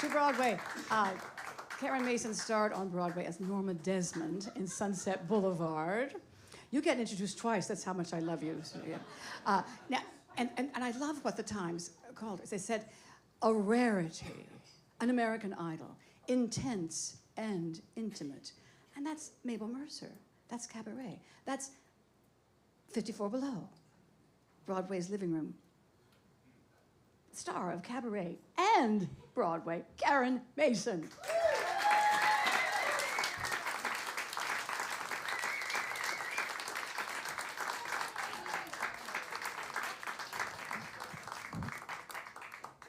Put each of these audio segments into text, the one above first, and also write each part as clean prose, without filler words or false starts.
To Broadway. Karen Mason starred on Broadway as Norma Desmond in Sunset Boulevard. You get introduced twice. That's how much I love you. So, yeah. Now, and I love what the Times called it. They said, a rarity, an American Idol, intense and intimate. And that's Mabel Mercer. That's cabaret. That's 54 Below, Broadway's living room. Star of cabaret and Broadway, Karen Mason.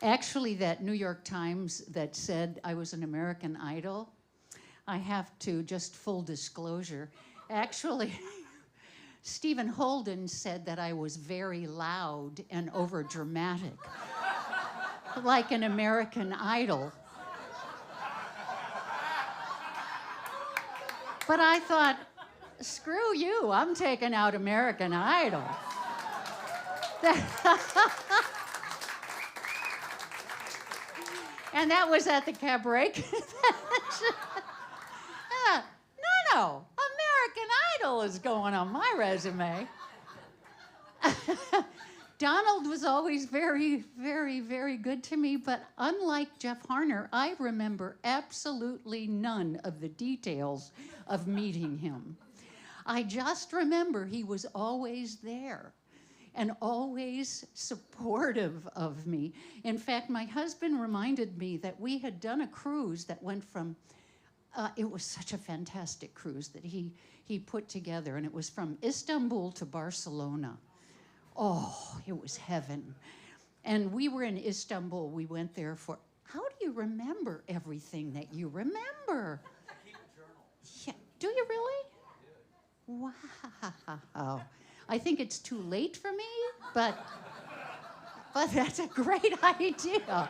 Actually, that New York Times that said I was an American Idol, I have to, just full disclosure, actually, Stephen Holden said that I was very loud and overdramatic, like an American Idol. But I thought, screw you, I'm taking out American Idol. And that was at the cabaret convention. No, American Idol is going on my resume. Donald was always very, very, very good to me, but unlike Jeff Harner, I remember absolutely none of the details of meeting him. I just remember he was always there and always supportive of me. In fact, my husband reminded me that we had done a cruise that went from, it was such a fantastic cruise that he put together, and it was from Istanbul to Barcelona. Oh, it was heaven. And we were in Istanbul. We went there for, how do you remember everything that you remember? I keep a journal. Yeah. Do you really? Wow. I think it's too late for me, but that's a great idea.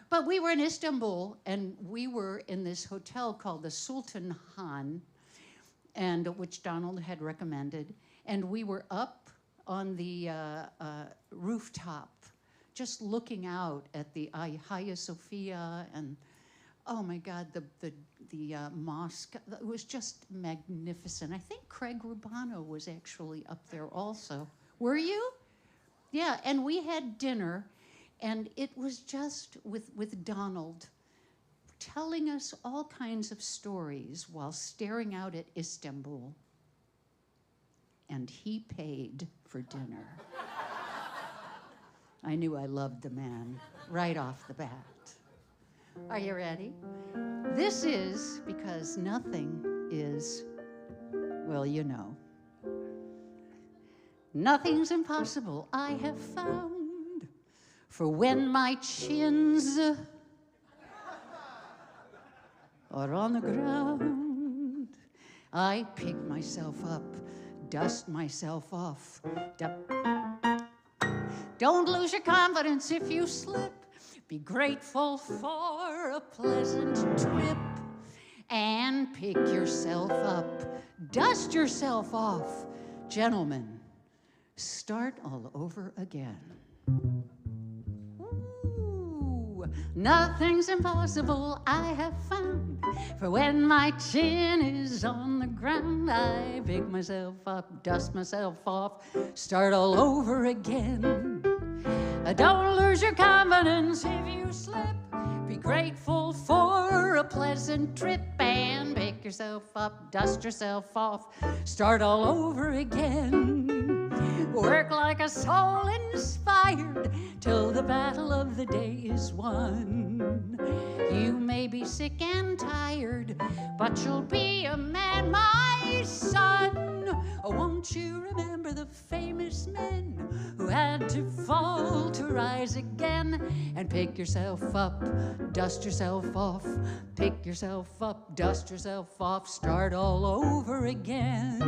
But we were in Istanbul, and we were in this hotel called the Sultan Han, and which Donald had recommended, and we were up on the rooftop, just looking out at the Hagia Sophia, and oh my God, the mosque. It was just magnificent. I think Craig Rubano was actually up there also. Were you? Yeah, and we had dinner, and it was just with Donald telling us all kinds of stories while staring out at Istanbul. And he paid for dinner. I knew I loved the man right off the bat. Are you ready? This is because nothing is, well, you know. Nothing's impossible, I have found, for when my chins are on the ground, I pick myself up, dust myself off. Don't lose your confidence if you slip. Be grateful for a pleasant trip and pick yourself up, dust yourself off. Gentlemen, start all over again. Ooh, nothing's impossible, I have found. For when my chin is on the ground, I pick myself up, dust myself off, start all over again. Don't lose your confidence if you slip. Be grateful for a pleasant trip and pick yourself up, dust yourself off, start all over again. Work like a soul inspired till the battle of the day is won. You may be sick and tired, but you'll be a man, my son. Won't you remember the famous men who had to fall to rise again? And pick yourself up, dust yourself off, pick yourself up, dust yourself off, start all over again.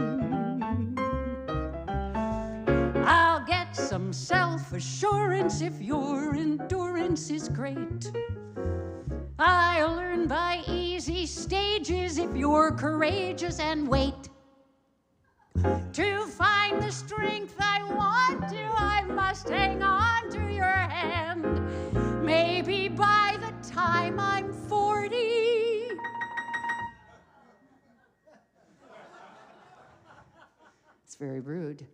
I'll get some self-assurance if your endurance is great. I'll learn by easy stages if you're courageous and wait. To find the strength I want to, I must hang on to your hand. very rude.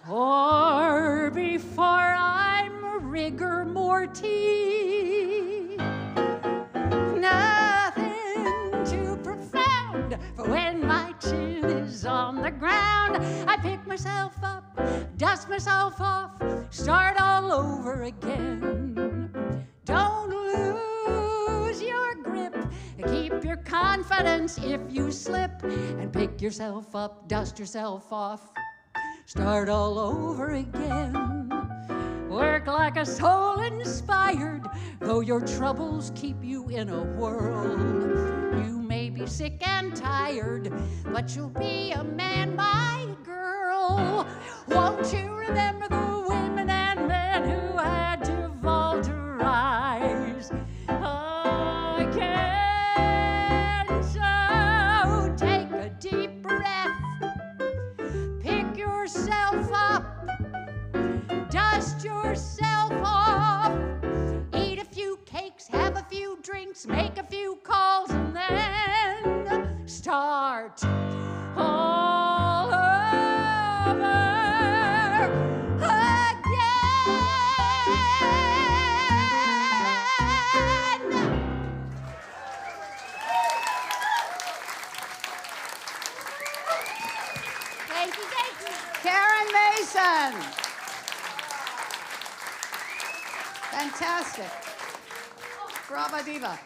Or before I'm rigor mortis. Nothing too profound, for when my chin is on the ground, I pick myself up, dust myself off, start all over again. Don't lose your grip, keep your confidence if you slip, and pick yourself up, dust yourself off, start all over again. Work like a soul inspired, though your troubles keep you in a whirl. You may be sick and tired, but you'll be a man, my girl. Won't you remember the women and men who had to vulturize again? So take a deep breath, pick yourself up, dust yourself off, eat a few cakes, have a few drinks, make a few calls, and then start all over again. Thank you. Karen Mason. Fantastic. Brava diva.